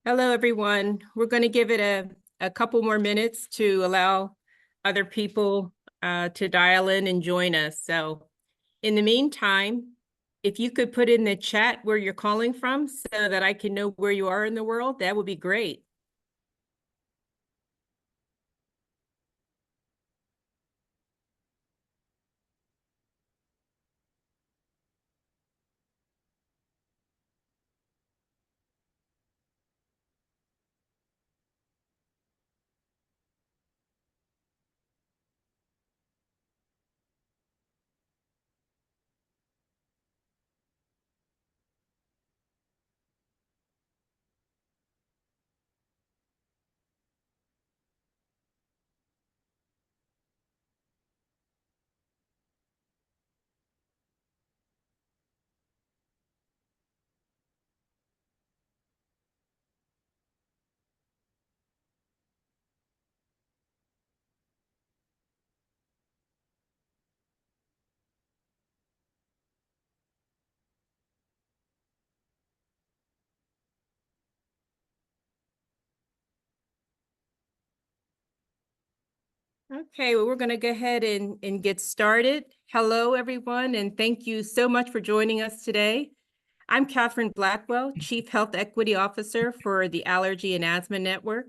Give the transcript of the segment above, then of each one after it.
Hello, everyone. We're going to give it a couple more minutes to allow other people to dial in and join us. So in the meantime, if you could put in the chat where you're calling from so that I can know where you are in the world, that would be great. Okay, well, we're going to go ahead and get started. Hello, everyone, and thank you so much for joining us today. I'm Catherine Blackwell, Chief Health Equity Officer for the Allergy and Asthma Network.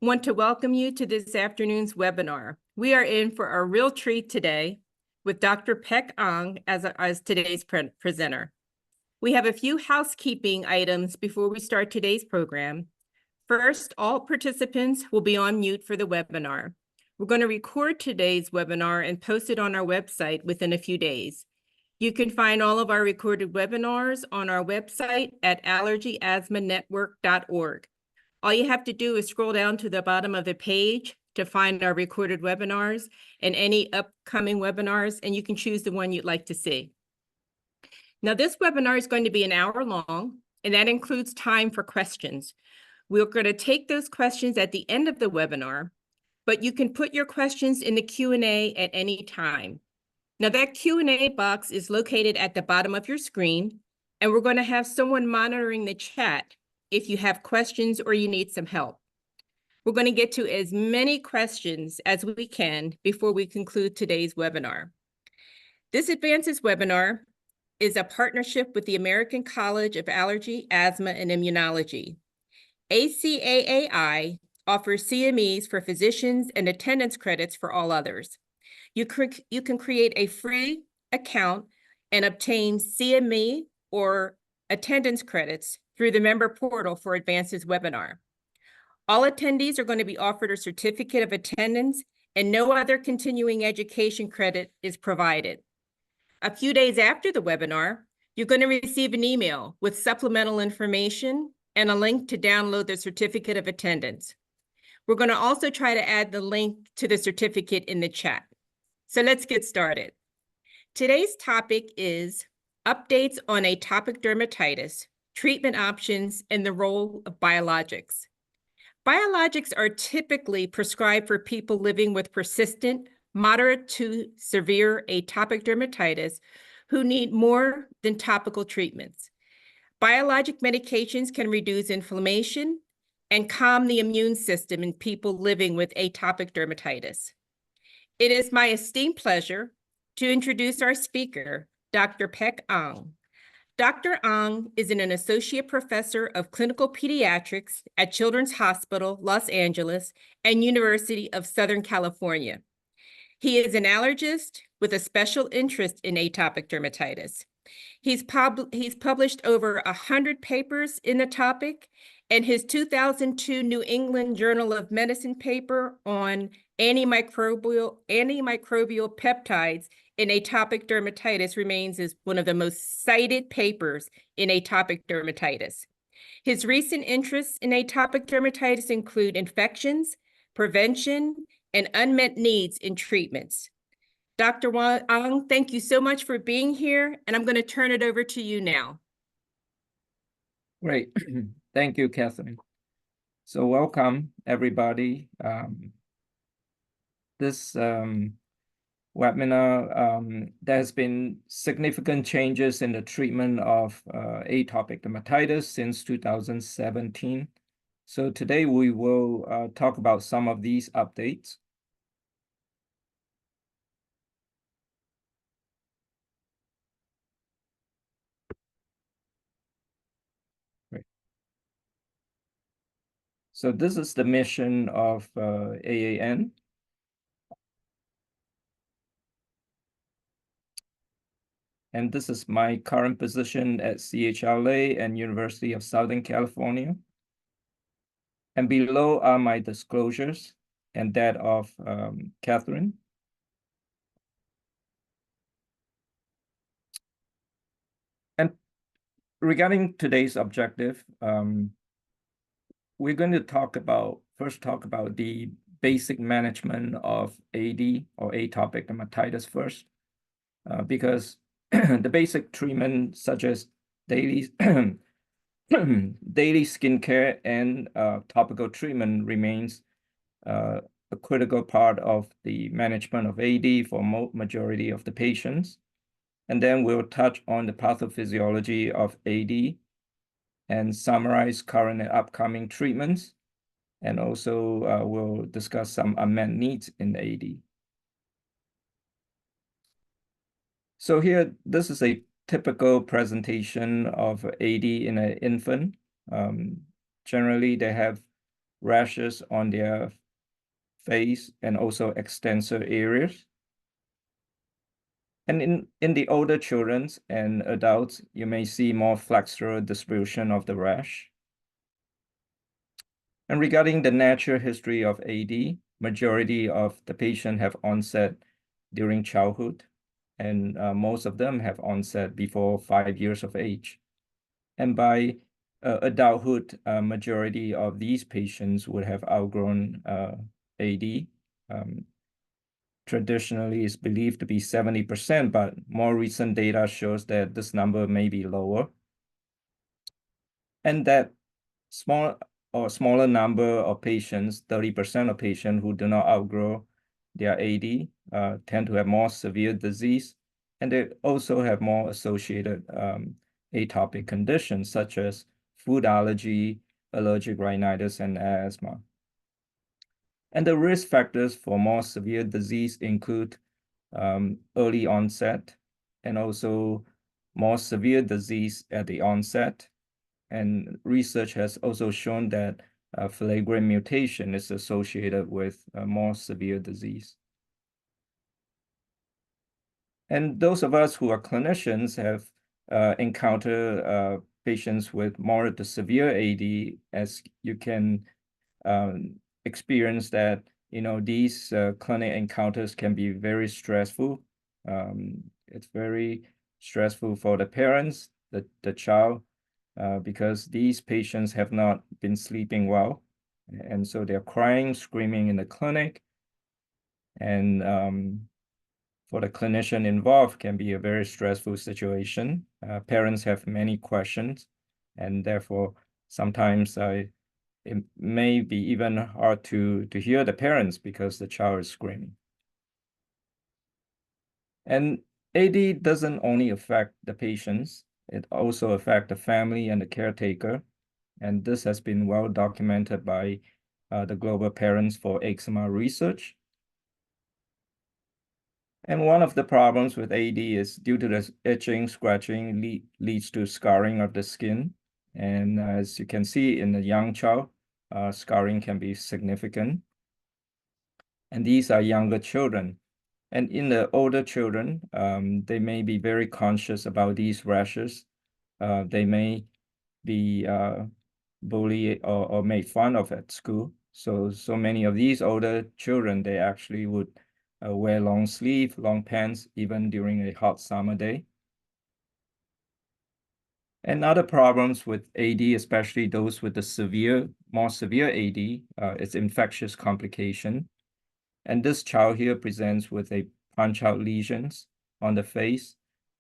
Want to welcome you to this afternoon's webinar. We are in for a real treat today with Dr. Peck Ong as today's presenter. We have a few housekeeping items before we start today's program. First, all participants will be on mute for the webinar. We're going to record today's webinar and post it on our website within a few days. You can find all of our recorded webinars on our website at allergyasthmanetwork.org. All you have to do is scroll down to the bottom of the page to find our recorded webinars and any upcoming webinars, and you can choose the one you'd like to see. Now, this webinar is going to be an hour long, and that includes time for questions. We're going to take those questions at the end of the webinar, but you can put your questions in the Q&A at any time. Now, that Q&A box is located at the bottom of your screen, and we're going to have someone monitoring the chat if you have questions or you need some help. We're going to get to as many questions as we can before we conclude today's webinar. This Advances webinar is a partnership with the American College of Allergy, Asthma, and Immunology. ACAAI offers CMEs for physicians and attendance credits for all others. You can create a free account and obtain CME or attendance credits through the member portal for Advances webinar. All attendees are going to be offered a certificate of attendance, and no other continuing education credit is provided. A few days after the webinar, you're going to receive an email with supplemental information and a link to download the certificate of attendance. We're going to also try to add the link to the certificate in the chat. So let's get started. Today's topic is updates on atopic dermatitis, treatment options, and the role of biologics. Biologics are typically prescribed for people living with persistent, moderate to severe atopic dermatitis who need more than topical treatments. Biologic medications can reduce inflammation and calm the immune system in people living with atopic dermatitis. It is my esteemed pleasure to introduce our speaker, Dr. Peck Ong. Dr. Ong is an associate professor of clinical pediatrics at Children's Hospital, Los Angeles, and University of Southern California. He is an allergist with a special interest in atopic dermatitis. He's published over 100 papers in the topic, and his 2002 New England Journal of Medicine paper on antimicrobial peptides in atopic dermatitis remains as one of the most cited papers in atopic dermatitis. His recent interests in atopic dermatitis include infections, prevention, and unmet needs in treatments. Dr. Ong, thank you so much for being here, and I'm going to turn it over to you now. Great. Thank you, Catherine. So welcome, everybody. This webinar, there has been significant changes in the treatment of atopic dermatitis since 2017. So today we will talk about some of these updates. Right. So this is the mission of AAN. And this is my current position at CHLA and University of Southern California. And below are my disclosures and that of Catherine. And regarding today's objective, we're going to first talk about the basic management of AD or atopic dermatitis first, because the basic treatment such as daily daily skincare and topical treatment remains a critical part of the management of AD for majority of the patients. And then we'll touch on the pathophysiology of AD and summarize current and upcoming treatments. And also we'll discuss some unmet needs in AD. So here, this is a typical presentation of AD in an infant. Generally, they have rashes on their face and also extensor areas. And in the older children and adults, you may see more flexural distribution of the rash. And regarding the natural history of AD, majority of the patients have onset during childhood, and most of them have onset before 5 years of age. And by adulthood, majority of these patients would have outgrown AD. Traditionally is believed to be 70%, but more recent data shows that this number may be lower. And that smaller number of patients, 30% of patients who do not outgrow their AD, tend to have more severe disease, and they also have more associated atopic conditions such as food allergy, allergic rhinitis, and asthma. And the risk factors for more severe disease include early onset and also more severe disease at the onset. And research has also shown that flagrant mutation is associated with more severe disease. And those of us who are clinicians have encountered patients with moderate to severe AD, as you can experience that, these clinic encounters can be very stressful. It's very stressful for the parents, the child, because these patients have not been sleeping well. And so they're crying, screaming in the clinic. And for the clinician involved can be a very stressful situation. Parents have many questions, and therefore sometimes it may be even hard to hear the parents because the child is screaming. And AD doesn't only affect the patients, it also affects the family and the caretaker. And this has been well documented by the Global Parents for Eczema research. And one of the problems with AD is due to the itching, scratching leads to scarring of the skin. And as you can see in the young child, scarring can be significant. And these are younger children. And in the older children, they may be very conscious about these rashes. They may be bullied or made fun of at school. So many of these older children, they actually would wear long sleeve, long pants, even during a hot summer day. And other problems with AD, especially those with the more severe AD, is infectious complication. And this child here presents with a punch-out lesions on the face.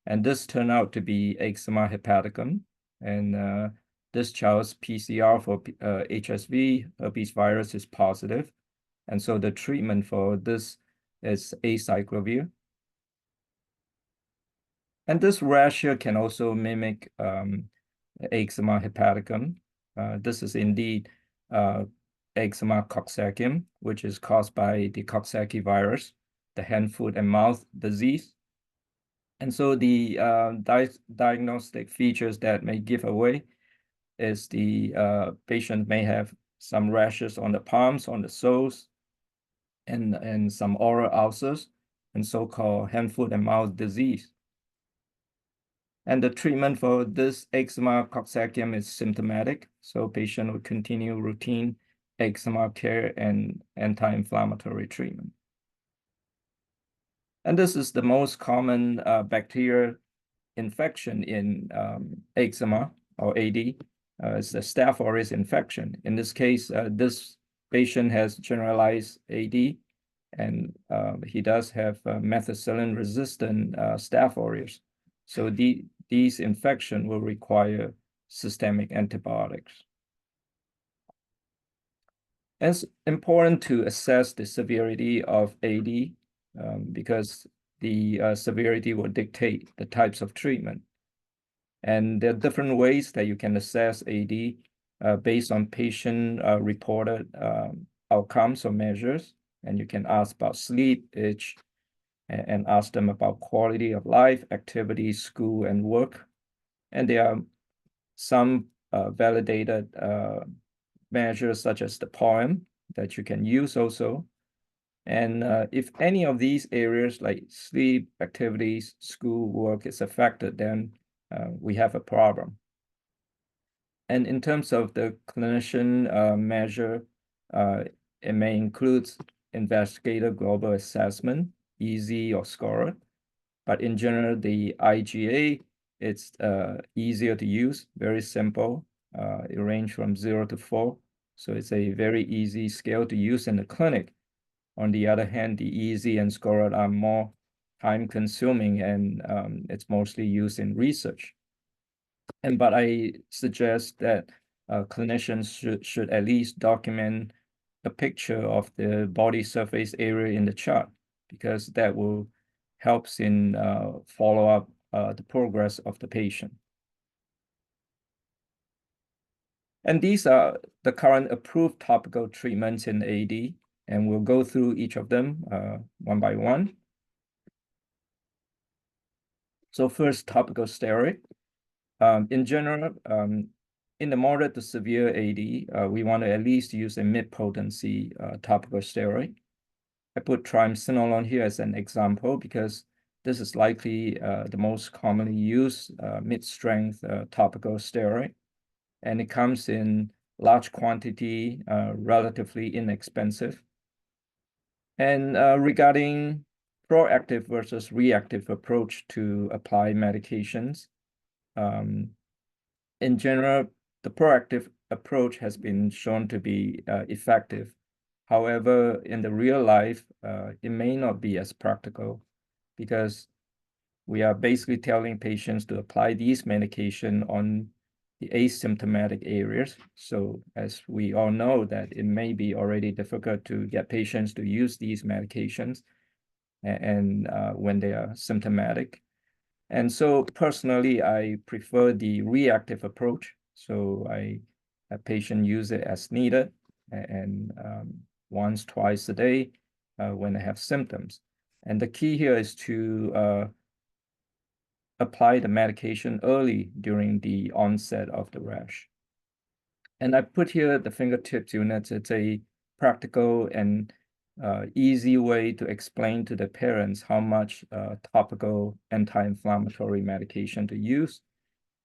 And this turned out to be eczema hepaticum. And this child's PCR for HSV, herpes virus, is positive. And so the treatment for this is acyclovir. And this rash here can also mimic eczema hepaticum. This is indeed eczema coxsackium, which is caused by the Coxsackie virus, the hand, foot, and mouth disease. And so the diagnostic features that may give away is the patient may have some rashes on the palms, on the soles, and some oral ulcers, and so-called hand, foot, and mouth disease. And the treatment for this eczema coxsackium is symptomatic, so patient will continue routine eczema care and anti-inflammatory treatment. And this is the most common bacterial infection in eczema or AD. It's the Staph aureus infection. In this case, this patient has generalized AD, and he does have methicillin-resistant Staph aureus. So these infections will require systemic antibiotics. And it's important to assess the severity of AD because the severity will dictate the types of treatment. And there are different ways that you can assess AD based on patient reported outcomes or measures. And you can ask about sleep, itch, and ask them about quality of life, activities, school, and work. And there are some validated measures such as the POEM that you can use also. And if any of these areas like sleep, activities, school, work is affected, then we have a problem. And in terms of the clinician measure, it may include investigator global assessment, EASI or SCORE. But in general, the IGA, it's easier to use, very simple. It ranges from 0 to 4. So it's a very easy scale to use in the clinic. On the other hand, the EASI and SCORE are more time-consuming, and it's mostly used in research. But I suggest that clinicians should at least document a picture of the body surface area in the chart, because that will helps in follow up the progress of the patient. And these are the current approved topical treatments in AD, and we'll go through each of them one by one. So first, topical steroid. In general, in the moderate to severe AD, we want to at least use a mid-potency topical steroid. I put triamcinolone here as an example because this is likely the most commonly used mid-strength topical steroid. And it comes in large quantity, relatively inexpensive. And regarding proactive versus reactive approach to apply medications, in general, the proactive approach has been shown to be effective. However, in the real life, it may not be as practical because we are basically telling patients to apply these medications on the asymptomatic areas. So as we all know that it may be already difficult to get patients to use these medications and when they are symptomatic. And so personally, I prefer the reactive approach. So I have patients use it as needed and once, twice a day when they have symptoms. And the key here is to apply the medication early during the onset of the rash. And I put here the fingertips units. It's a practical and easy way to explain to the parents how much topical anti-inflammatory medication to use.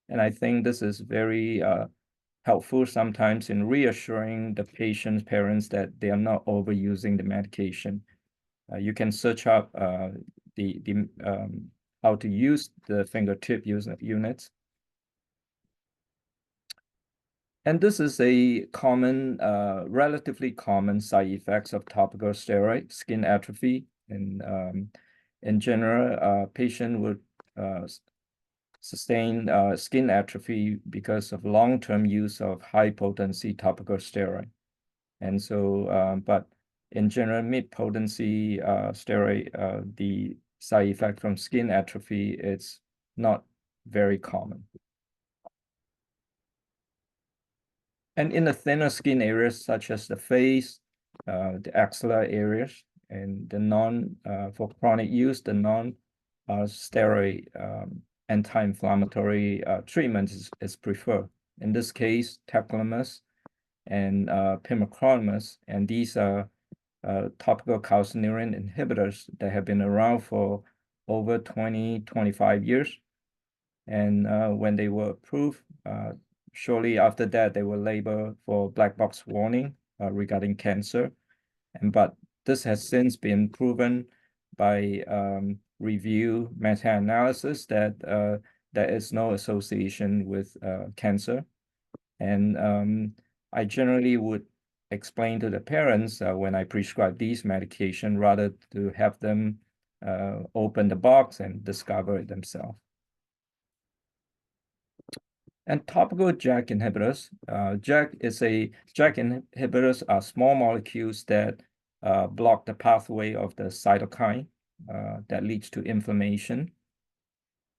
And I think this is very helpful sometimes in reassuring the patient's parents that they are not overusing the medication. You can search up how to use the fingertip units. And this is a common, relatively common side effects of topical steroid, skin atrophy. And in general, patient would sustain skin atrophy because of long-term use of high-potency topical steroid. And so, but in general, mid-potency steroid, the side effect from skin atrophy, it's not very common. And in the thinner skin areas, such as the face, the axilla areas, and the for chronic use, the non-steroid anti-inflammatory treatment is preferred. In this case, tacrolimus and pimecrolimus, and these are topical calcineurin inhibitors that have been around for over 25 years. And when they were approved, shortly after that, they were labeled for black box warning regarding cancer. But this has since been proven by review meta-analysis that there is no association with cancer. And I generally would explain to the parents when I prescribe these medication rather to have them open the box and discover it themselves. And topical JAK inhibitors. JAK inhibitors are small molecules that block the pathway of the cytokine that leads to inflammation.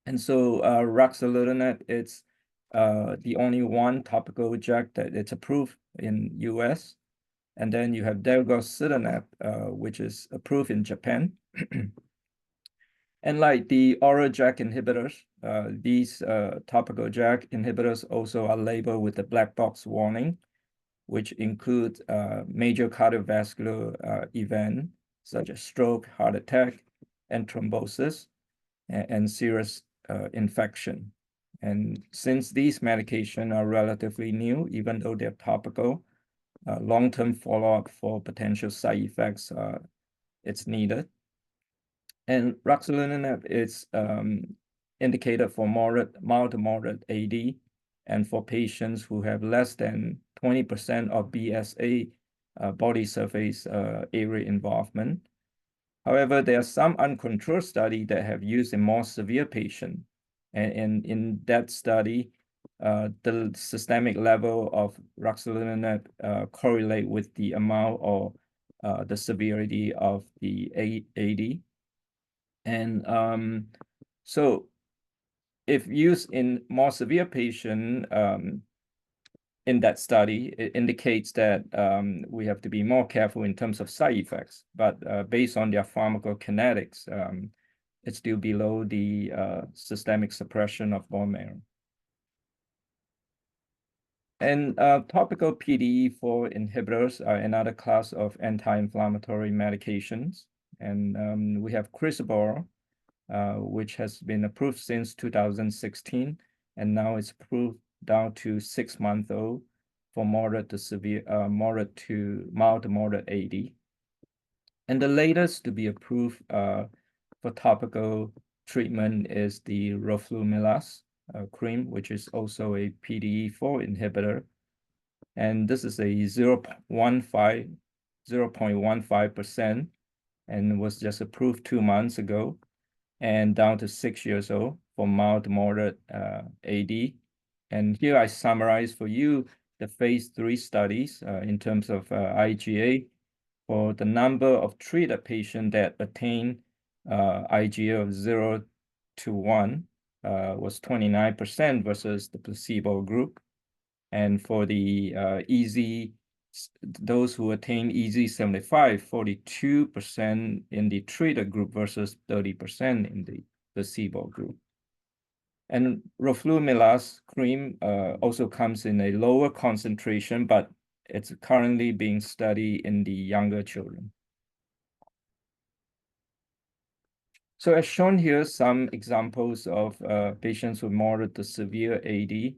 And so ruxolitinib, it's the only one topical JAK that it's approved in US. And then you have delgocitinib, which is approved in Japan. And like the oral JAK inhibitors, these topical JAK inhibitors also are labeled with the black box warning, which includes major cardiovascular event such as stroke, heart attack, and thrombosis, and serious infection. And since these medications are relatively new, even though they're topical, long-term follow-up for potential side effects, it's needed. And ruxolitinib is indicated for mild to moderate AD, and for patients who have less than 20% of BSA body surface area involvement. However, there are some uncontrolled studies that have used in more severe patients. And in that study, the systemic level of ruxolitinib correlate with the amount or the severity of the AD. And so if used in more severe patient in that study, it indicates that we have to be more careful in terms of side effects. But based on their pharmacokinetics, it's still below the systemic suppression of bone marrow. And topical PDE4 inhibitors are another class of anti-inflammatory medications. And we have crisibor, which has been approved since 2016, and now it's approved down to 6 months old for moderate to mild to moderate AD. And the latest to be approved for topical treatment is the roflumilast cream, which is also a PDE4 inhibitor. And this is a 0.15% and was just approved 2 months ago, and down to 6 years old for mild to moderate AD. And here I summarize for you the phase 3 studies in terms of IGA. For the number of treated patients that attain IGA of 0 to 1 was 29% versus the placebo group. And for the those who attain EZ75, 42% in the treated group versus 30% in the placebo group. And roflumilast cream also comes in a lower concentration, but it's currently being studied in the younger children. So as shown here, some examples of patients with moderate to severe AD.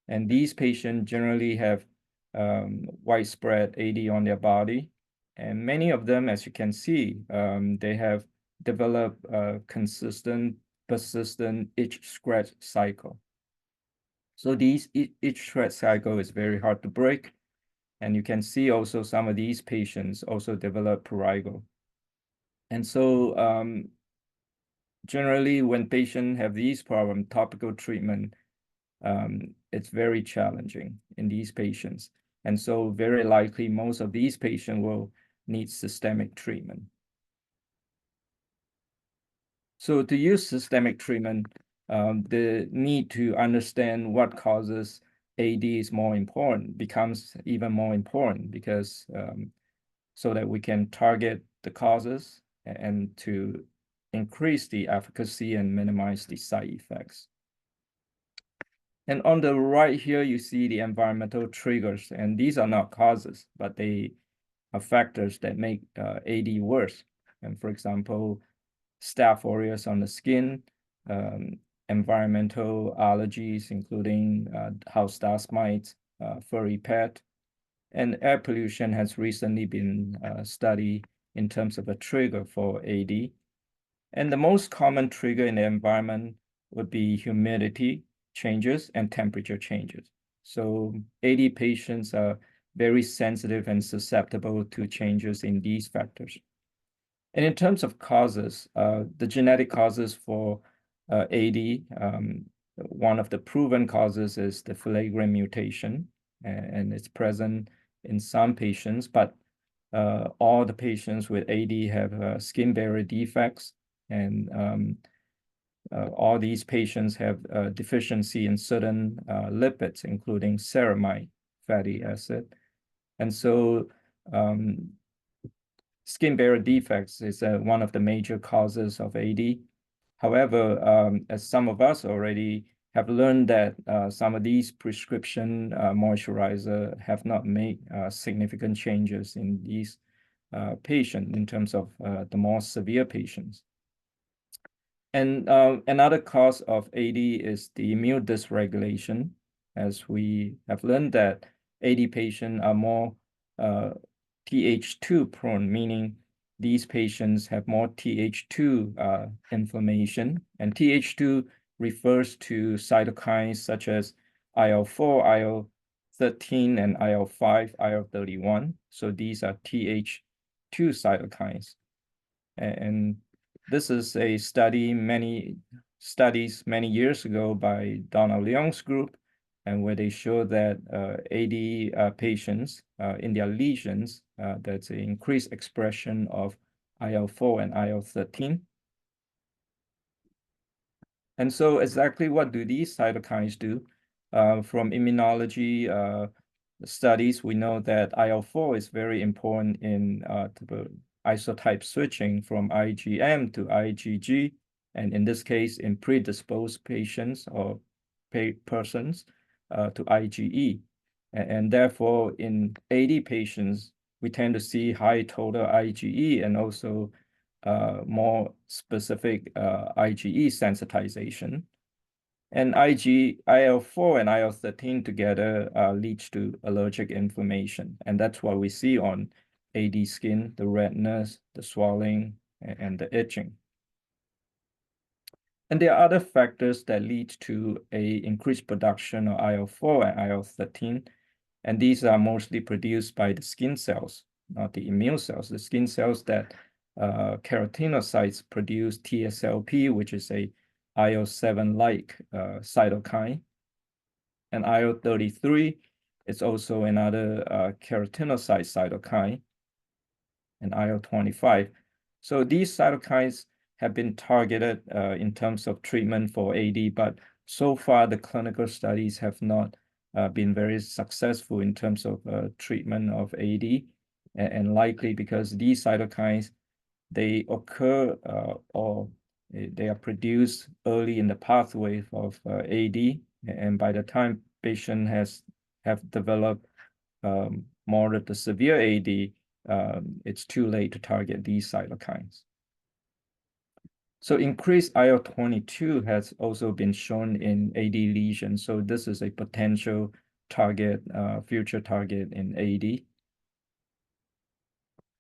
And these patients generally have widespread AD on their body. And many of them, as you can see, they have developed a consistent, persistent itch scratch cycle. So these itch scratch cycle is very hard to break. And you can see also some of these patients also develop prurigo. And so generally when patients have these problems, topical treatment, it's very challenging in these patients. And so very likely most of these patients will need systemic treatment. So to use systemic treatment, the need to understand what causes AD is more important, becomes even more important because so that we can target the causes and to increase the efficacy and minimize the side effects. And on the right here, you see the environmental triggers, and these are not causes, but they are factors that make AD worse. And for example, staph aureus on the skin, environmental allergies, including house dust mites, furry pet, and air pollution has recently been studied in terms of a trigger for AD. And the most common trigger in the environment would be humidity changes and temperature changes. So AD patients are very sensitive and susceptible to changes in these factors. And in terms of causes, the genetic causes for AD, one of the proven causes is the filaggrin mutation, and it's present in some patients, but all the patients with AD have skin barrier defects, and all these patients have deficiency in certain lipids, including ceramide fatty acid. And so skin barrier defects is one of the major causes of AD. However, as some of us already have learned that some of these prescription moisturizer have not made significant changes in these patients in terms of the more severe patients. And another cause of AD is the immune dysregulation, as we have learned that AD patients are more Th2 prone, meaning these patients have more Th2 inflammation, and Th2 refers to cytokines such as IL-4, IL-13, and IL-5, IL-31. So these are Th2 cytokines. And this is a study, many studies many years ago by Donald Leong's group, and where they show that AD patients in their lesions, that's an increased expression of IL-4 and IL-13. And so exactly what do these cytokines do? From immunology studies, we know that IL-4 is very important in isotype switching from IgM to IgG, and in this case, in predisposed patients or persons to IgE. And therefore, in AD patients, we tend to see high total IgE and also more specific IgE sensitization. And IL-4 and IL-13 together leads to allergic inflammation. And that's what we see on AD skin, the redness, the swelling, and the itching. And there are other factors that lead to a increased production of IL-4 and IL-13. And these are mostly produced by the skin cells, not the immune cells. The skin cells that keratinocytes produce TSLP, which is a IL-7-like cytokine. And IL-33 is also another keratinocyte cytokine, and IL-25. So these cytokines have been targeted in terms of treatment for AD, but so far the clinical studies have not been very successful in terms of treatment of AD, and likely because these cytokines, they occur or they are produced early in the pathway of AD, and by the time patient have developed moderate to severe AD, it's too late to target these cytokines. So increased IL-22 has also been shown in AD lesions. So this is a potential target, future target in AD.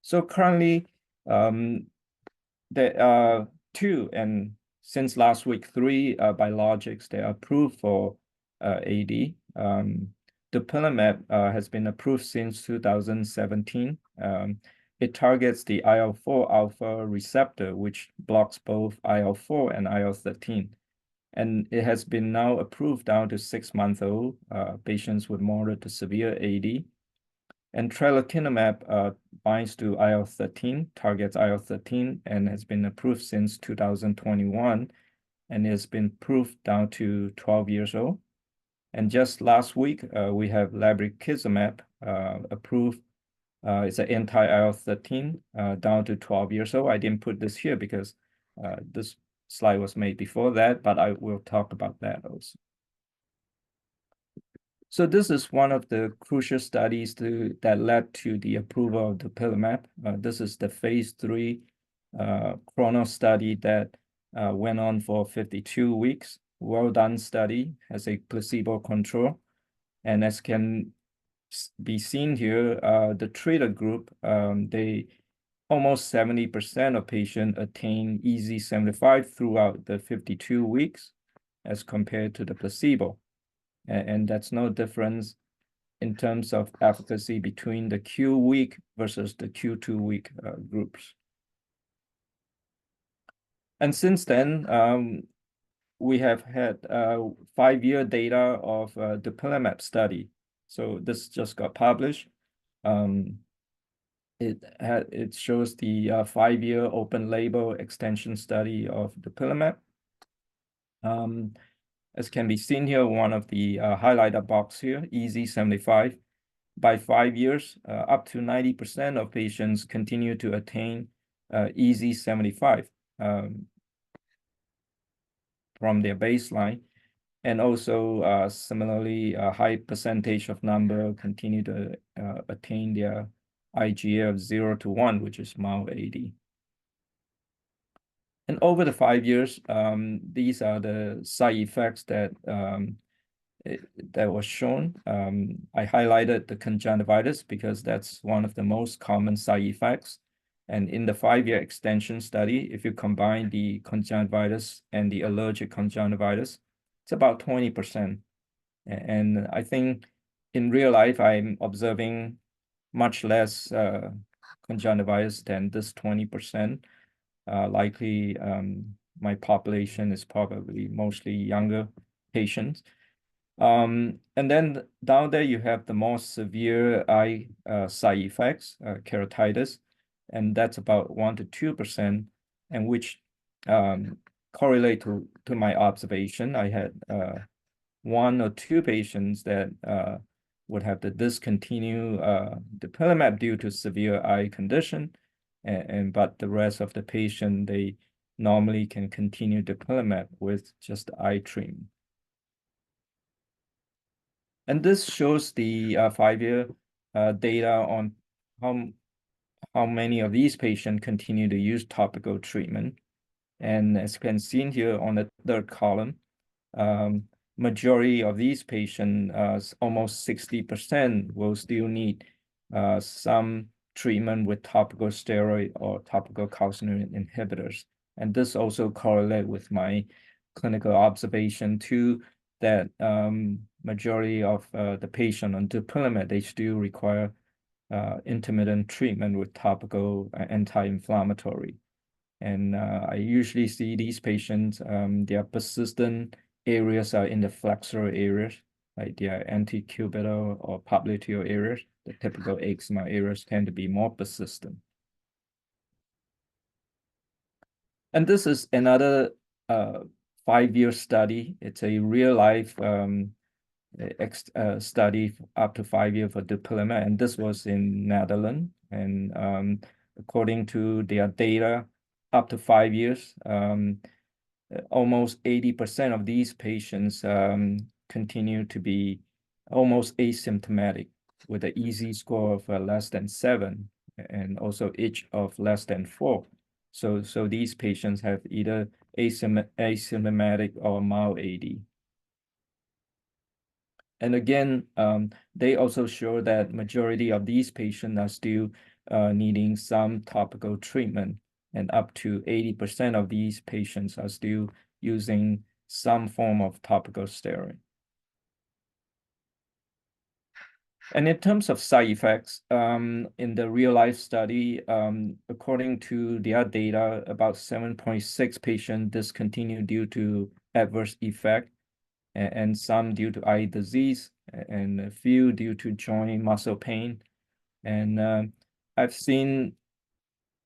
So currently, there are two, and since last week, three biologics that are approved for AD. Dupilumab has been approved since 2017. It targets the IL-4 alpha receptor, which blocks both IL-4 and IL-13. And it has been now approved down to 6-month-old patients with moderate to severe AD. And tralokinumab binds to IL-13, targets IL-13, and has been approved since 2021. and it's been approved down to 12 years old. And just last week, we have lebrikizumab approved. It's an anti-IL-13 down to 12 years old. I didn't put this here because this slide was made before that, but I will talk about that also. So this is one of the crucial studies that led to the approval of dupilumab. This is the phase 3 chrono study that went on for 52 weeks. Well done study, has a placebo control. And as can be seen here, the treated group, they almost 70% of patients attain EASI-75 throughout the 52 weeks as compared to the placebo. And that's no difference in terms of efficacy between the Q week versus the Q2 week groups. And since then, we have had 5-year data of the dupilumab study. So this just got published. It shows the 5-year open label extension study of dupilumab. As can be seen here, one of the highlighted box here, EASI-75. By 5 years, up to 90% of patients continue to attain EASI-75 from their baseline. And also, similarly, a high percentage of number continue to attain their IGA of 0 to 1, which is mild AD. And over the 5 years, these are the side effects that was shown. I highlighted the conjunctivitis because that's one of the most common side effects. And in the 5-year extension study, if you combine the conjunctivitis and the allergic conjunctivitis, it's about 20%. And I think in real life, I'm observing much less conjunctivitis than this 20%. Likely, my population is probably mostly younger patients. And then down there, you have the more severe eye side effects, keratitis, and that's about 1 to 2%, and which correlate to my observation. I had 1 or 2 patients that would have to discontinue dupilumab due to severe eye condition, but the rest of the patient, they normally can continue dupilumab with just eye treatment. And this shows the 5-year data on how many of these patients continue to use topical treatment. And as you can see here on the third column, majority of these patients, almost 60%, will still need some treatment with topical steroid or topical calcineurin inhibitors. And this also correlates with my clinical observation too, that majority of the patient on dupilumab, they still require intermittent treatment with topical anti-inflammatory. And I usually see these patients, their persistent areas are in the flexural areas, like their antecubital or popliteal areas. The typical eczema areas tend to be more persistent. And this is another 5-year study. It's a real-life study up to 5 years for dupilumab, and this was in Netherlands. And according to their data, up to 5 years, almost 80% of these patients continue to be almost asymptomatic with an EASI score of less than 7 and also itch of less than 4. So these patients have either asymptomatic or mild AD. And again, they also show that majority of these patients are still needing some topical treatment, and up to 80% of these patients are still using some form of topical steroid. And in terms of side effects, in the real-life study, according to their data, about 7.6 patients discontinued due to adverse effect, and some due to eye disease, and a few due to joint muscle pain. And I've seen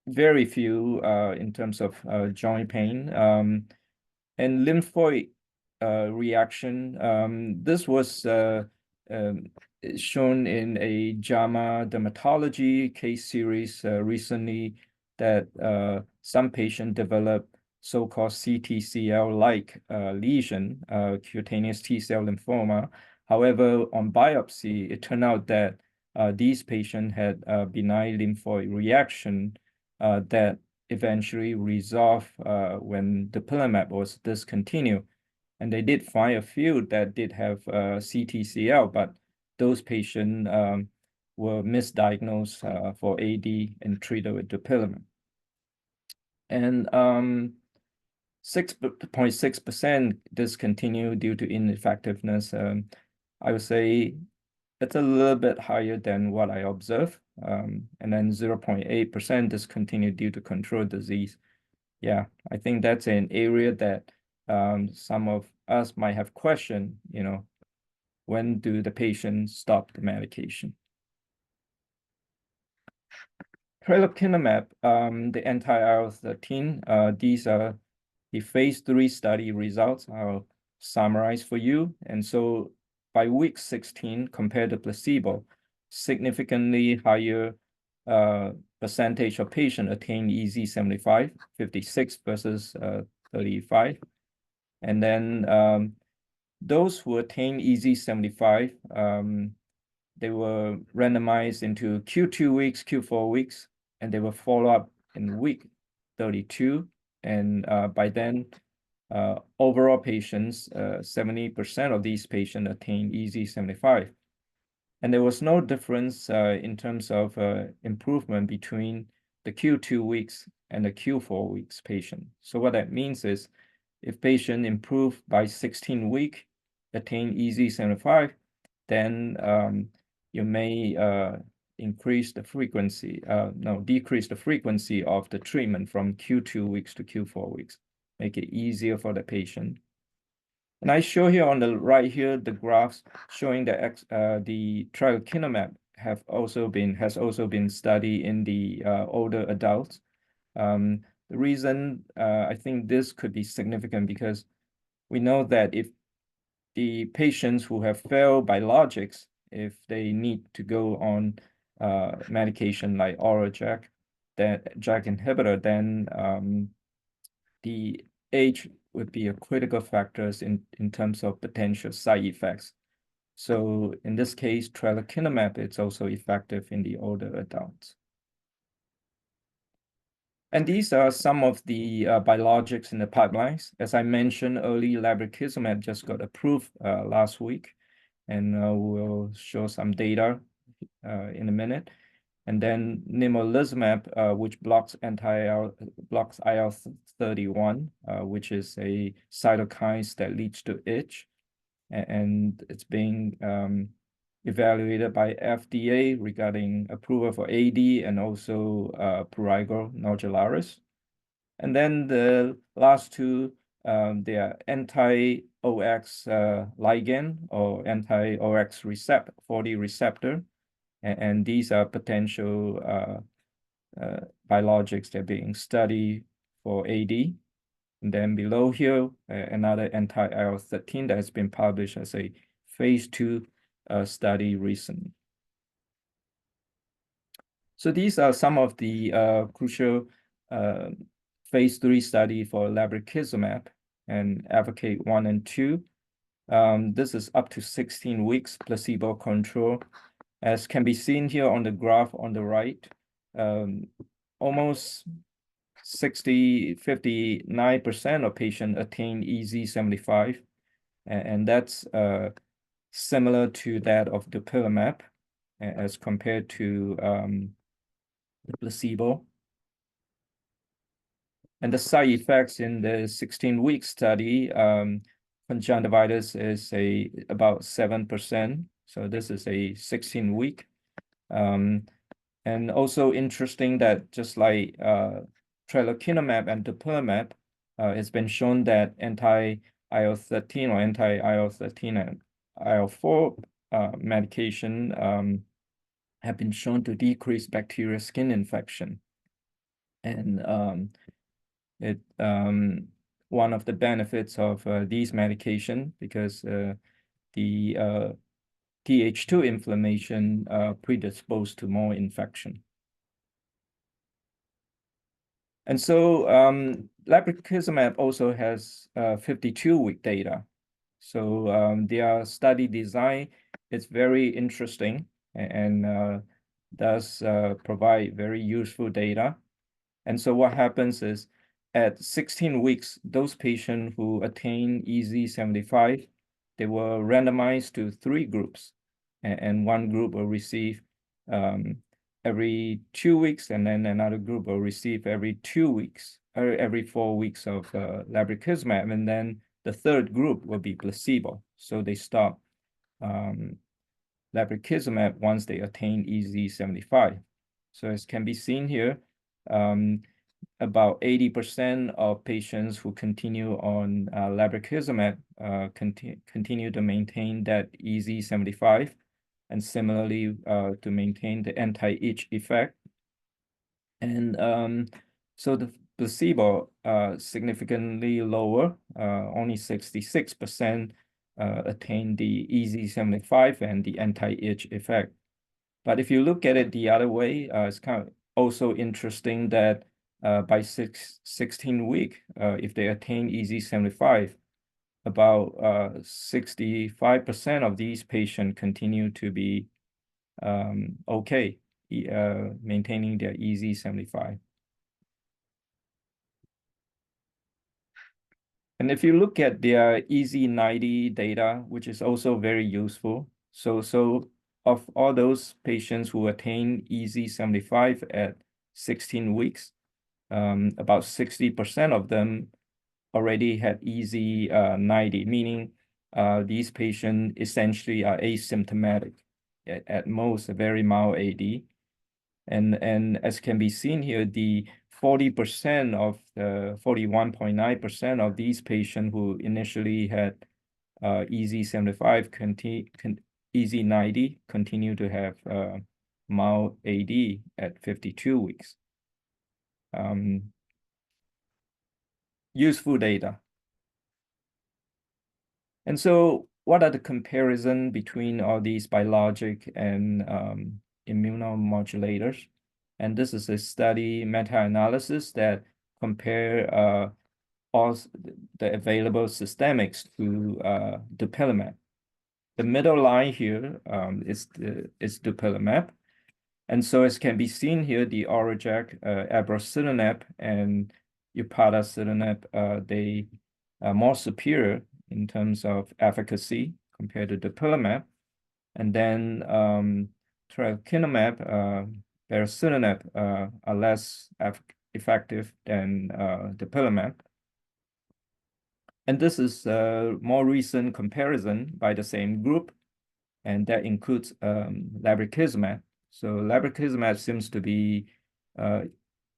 very few in terms of joint pain. And lymphoid reaction, this was shown in a JAMA dermatology case series recently, that some patient developed so-called CTCL-like lesion, cutaneous T-cell lymphoma. However, on biopsy, it turned out that these patients had a benign lymphoid reaction that eventually resolved when dupilumab was discontinued. And they did find a few that did have CTCL, but those patients were misdiagnosed for AD and treated with dupilumab. And 6.6% discontinued due to ineffectiveness. I would say it's a little bit higher than what I observed. And then 0.8% discontinued due to controlled disease. Yeah, I think that's an area that some of us might have questioned, when do the patients stop the medication? Tralokinumab, the anti-IL-13, these are the phase 3 study results. I'll summarize for you. And so by week 16, compared to placebo, significantly higher percentage of patients attain EZ75, 56 versus 35. And then those who attain EZ75, they were randomized into Q2 weeks, Q4 weeks, and they were followed up in week 32. And by then, overall patients, 70% of these patients attained EZ75. And there was no difference in terms of improvement between the Q2 weeks and the Q4 weeks patient. So what that means is, if patient improved by 16 weeks, attain EZ75, then you may decrease the frequency of the treatment from Q2 weeks to Q4 weeks, make it easier for the patient. And I show here on the right here the graphs showing that the tralokinumab has also been studied in the older adults. The reason I think this could be significant, because we know that if the patients who have failed biologics, if they need to go on medication like oral JAK inhibitor, then the age would be a critical factor in terms of potential side effects. So in this case, tralokinumab, it's also effective in the older adults. And these are some of the biologics in the pipelines. As I mentioned earlier, lebrikizumab just got approved last week, and we'll show some data in a minute. And then nemolizumab, which blocks IL-31, which is a cytokine that leads to itch, and it's being evaluated by FDA regarding approval for AD and also prurigo nodularis. And then the last two, they are anti-OX ligand or anti-OX receptor, 40 receptor. And these are potential biologics that are being studied for AD. And then below here, another anti-IL-13 that has been published as a phase 2 study recently. So these are some of the crucial phase 3 study for lebrikizumab and Advocate 1 and 2. This is up to 16 weeks placebo control. As can be seen here on the graph on the right, almost 59% of patients attain EZ75, and that's similar to that of dupilumab as compared to the placebo. And the side effects in the 16-week study, conjunctivitis is about 7%. So this is a 16-week. And also interesting that just like tralokinumab and dupilumab, it's been shown that anti-IL-13 or anti-IL-13 and IL-4 medication have been shown to decrease bacterial skin infection. And one of the benefits of these medication, because the Th2 inflammation predisposed to more infection. And so lebrikizumab also has 52-week data. So their study design is very interesting and does provide very useful data. And so what happens is at 16 weeks, those patients who attain EZ75, they were randomized to 3 groups, and one group will receive every 2 weeks, and then another group will receive every 2 weeks, or every 4 weeks of lebrikizumab, and then the third group will be placebo. So they stop lebrikizumab once they attain EZ75. So as can be seen here, about 80% of patients who continue on lebrikizumab continue to maintain that EZ75, and similarly to maintain the anti-itch effect. And so the placebo significantly lower, only 66% attain the EZ75 and the anti-itch effect. But if you look at it the other way, it's kind of also interesting that by 16 weeks, if they attain EZ75, about 65% of these patients continue to be okay, maintaining their EZ75. And if you look at their EZ90 data, which is also very useful, so of all those patients who attain EZ75 at 16 weeks, about 60% of them already had EZ90, meaning these patients essentially are asymptomatic, at most a very mild AD. And as can be seen here, the 40% of the 41.9% of these patients who initially had EZ75 EZ90 continue to have mild AD at 52 weeks. Useful data. And so what are the comparison between all these biologic and immunomodulators? And this is a study meta-analysis that compare all the available systemics to dupilumab. The middle line here is dupilumab. And so as can be seen here, the Orajak, abrocitinib, and upadacitinib, they are more superior in terms of efficacy compared to dupilumab. And then tralokinumab, baricitinib are less effective than dupilumab. And this is a more recent comparison by the same group, and that includes lebrikizumab. So lebrikizumab seems to be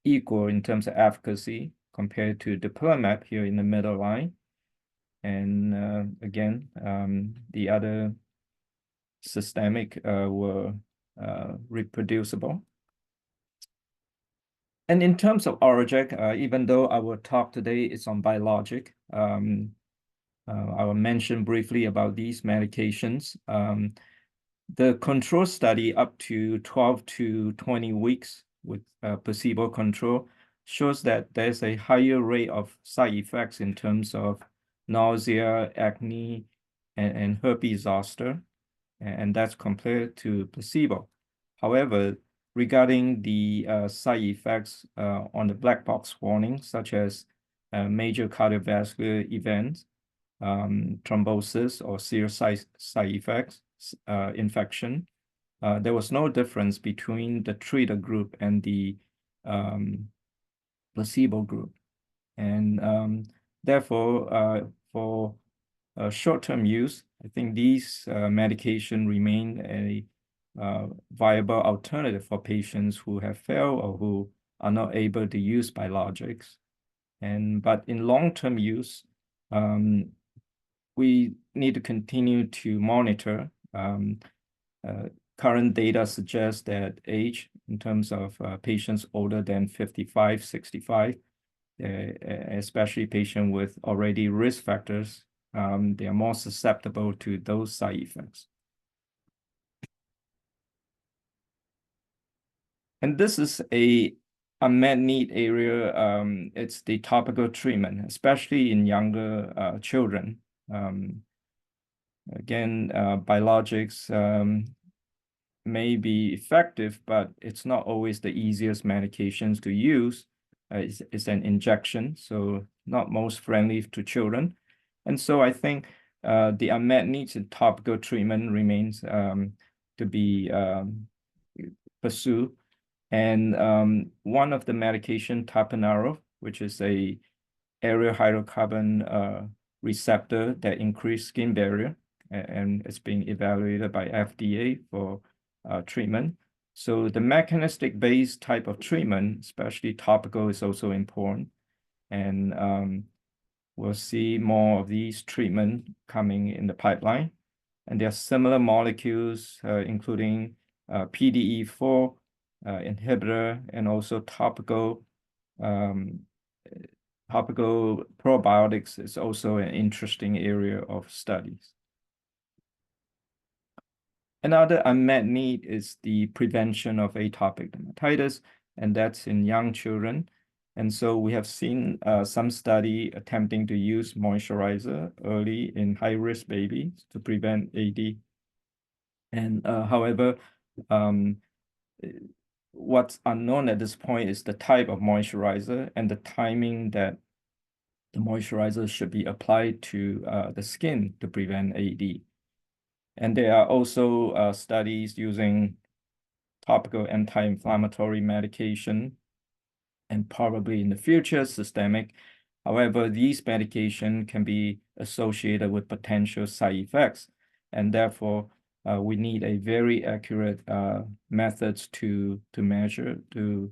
equal in terms of efficacy compared to dupilumab here in the middle line. And again, the other systemic were reproducible. And in terms of Orajak, even though our talk today is on biologic, I will mention briefly about these medications. The control study up to 12 to 20 weeks with placebo control shows that there's a higher rate of side effects in terms of nausea, acne, and herpes zoster, and that's compared to placebo. However, regarding the side effects on the black box warning, such as major cardiovascular events, thrombosis, or serious side effects, infection, there was no difference between the treated group and the placebo group. And therefore, for short-term use, I think these medication remain a viable alternative for patients who have failed or who are not able to use biologics. But in long-term use, we need to continue to monitor. Current data suggests that age, in terms of patients older than 55, 65, especially patients with already risk factors, they are more susceptible to those side effects. And this is a unmet need area. It's the topical treatment, especially in younger children. Again, biologics may be effective, but it's not always the easiest medications to use. It's an injection, so not most friendly to children. And so I think the unmet needs in topical treatment remains to be pursued. And one of the medication, tapinarof, which is a aryl hydrocarbon receptor that increase skin barrier, and it's being evaluated by FDA for treatment. So the mechanistic based type of treatment, especially topical, is also important. And we'll see more of these treatment coming in the pipeline. And there are similar molecules, including PDE4 inhibitor, and also topical probiotics is also an interesting area of studies. Another unmet need is the prevention of atopic dermatitis, and that's in young children. And so we have seen some study attempting to use moisturizer early in high-risk babies to prevent AD. And however, what's unknown at this point is the type of moisturizer and the timing that the moisturizer should be applied to the skin to prevent AD. And there are also studies using topical anti-inflammatory medication and probably in the future systemic. However, these medications can be associated with potential side effects, and therefore we need a very accurate methods to measure, to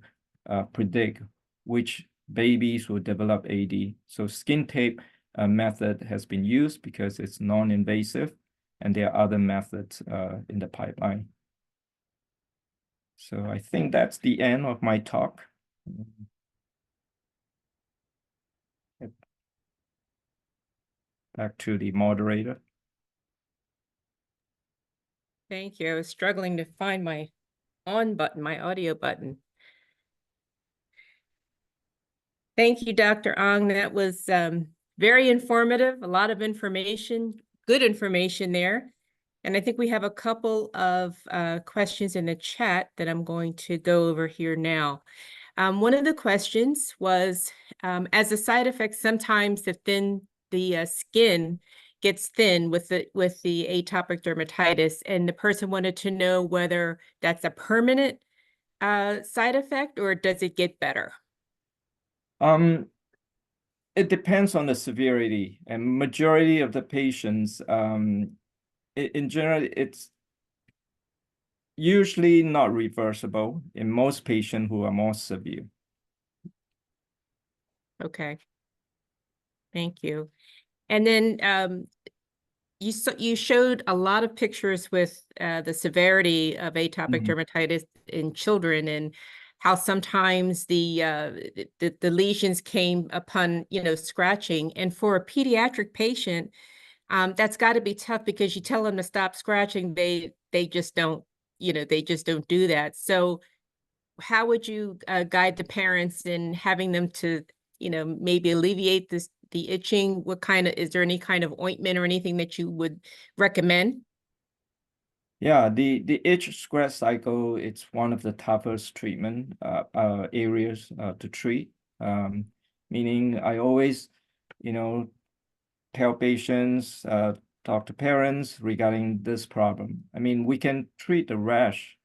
predict which babies will develop AD. So skin tape method has been used because it's non-invasive, and there are other methods in the pipeline. So I think that's the end of my talk. Back to the moderator. Thank you. I was struggling to find my on button, my audio button. Thank you, Dr. Ong. That was very informative, a lot of information, good information there. And I think we have a couple of questions in the chat that I'm going to go over here now. One of the questions was, as a side effect, sometimes the skin gets thin with the atopic dermatitis, and the person wanted to know whether that's a permanent side effect or does it get better? It depends on the severity, and majority of the patients, in general, it's usually not reversible in most patients who are more severe. Okay. Thank you. And then you showed a lot of pictures with the severity of atopic dermatitis in children, and how sometimes the lesions came upon, scratching. And for a pediatric patient, that's got to be tough, because you tell them to stop scratching, they just don't, they just don't do that. So how would you guide the parents in having them to, maybe alleviate the itching? Is there any kind of ointment or anything that you would recommend? Yeah, the itch scratch cycle, it's one of the toughest treatment areas to treat. Meaning I always, tell patients, talk to parents regarding this problem. I mean, we can treat the rash,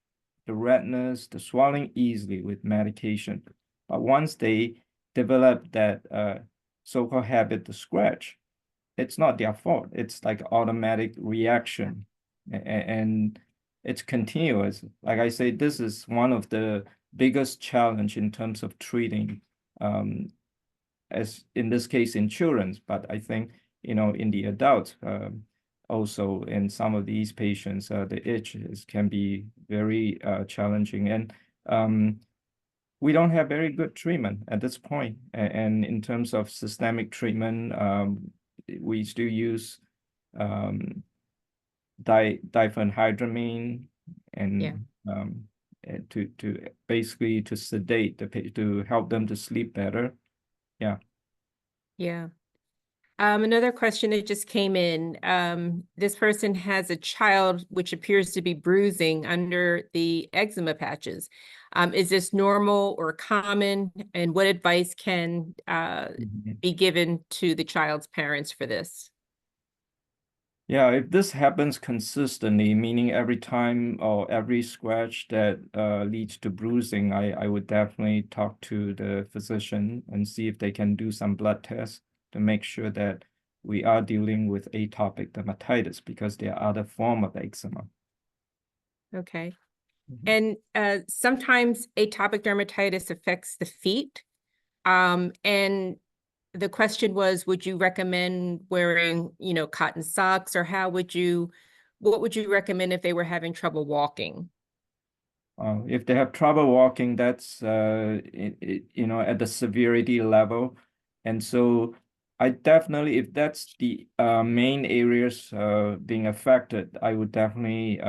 the redness, the swelling easily with medication. But once they develop that so-called habit to scratch, it's not their fault. It's like automatic reaction, and it's continuous. Like I say, this is one of the biggest challenge in terms of treating, as in this case in children, but I think, in the adults, also in some of these patients, the itch can be very challenging. And we don't have very good treatment at this point. And in terms of systemic treatment, we still use diphenhydramine and to basically to sedate the patient, to help them to sleep better. Yeah. Yeah. Another question that just came in. This person has a child which appears to be bruising under the eczema patches. Is this normal or common? And what advice can be given to the child's parents for this? Yeah, if this happens consistently, meaning every time or every scratch that leads to bruising, I would definitely talk to the physician and see if they can do some blood tests to make sure that we are dealing with atopic dermatitis, because there are other forms of eczema. Okay. And sometimes atopic dermatitis affects the feet. And the question was, would you recommend wearing, cotton socks, or what would you recommend if they were having trouble walking? If they have trouble walking, that's at the severity level. And so I definitely, if that's the main areas being affected, I would definitely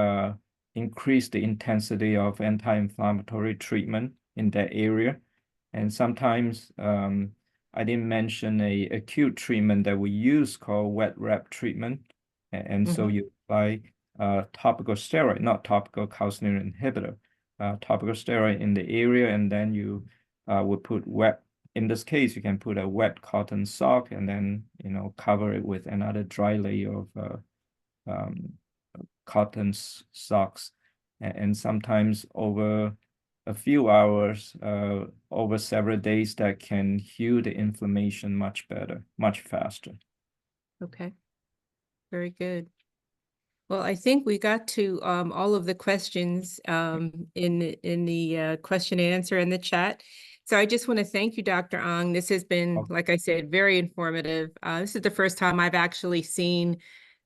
increase the intensity of anti-inflammatory treatment in that area. And sometimes I didn't mention a acute treatment that we use called wet wrap treatment. And so you apply topical steroid, not topical calcineurin inhibitor, topical steroid in the area, and then you would put wet. In this case, you can put a wet cotton sock and then cover it with another dry layer of cotton socks, and sometimes over a few hours, over several days, that can heal the inflammation much better, much faster. Okay, very good. Well, I think we got to all of the questions in the question and answer in the chat. So I just want to thank you, Dr. Ong. This has been, like I said, very informative. This is the first time I've actually seen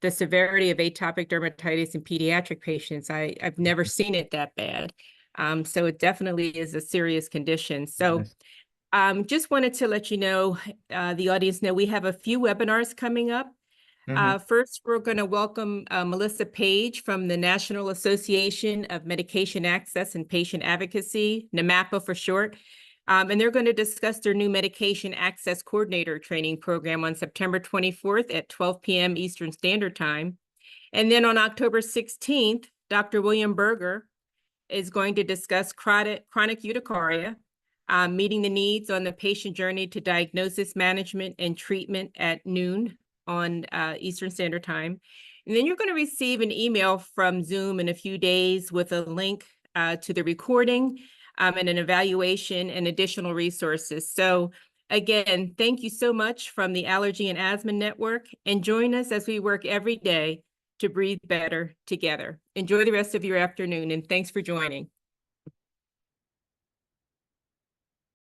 the severity of atopic dermatitis in pediatric patients. I've never seen it that bad. So it definitely is a serious condition. So just wanted to let you know, the audience know we have a few webinars coming up. First, we're going to welcome Melissa Page from the National Association of Medication Access and Patient Advocacy, NAMAPA for short. And they're going to discuss their new medication access coordinator training program on September 24th at 12 p.m. Eastern Standard Time. And then on October 16th, Dr. William Berger is going to discuss chronic urticaria, meeting the needs on the patient journey to diagnosis, management, and treatment at noon on Eastern Standard Time. And then you're going to receive an email from Zoom in a few days with a link to the recording and an evaluation and additional resources. So again, thank you so much from the Allergy and Asthma Network, and join us as we work every day to breathe better together. Enjoy the rest of your afternoon, and thanks for joining.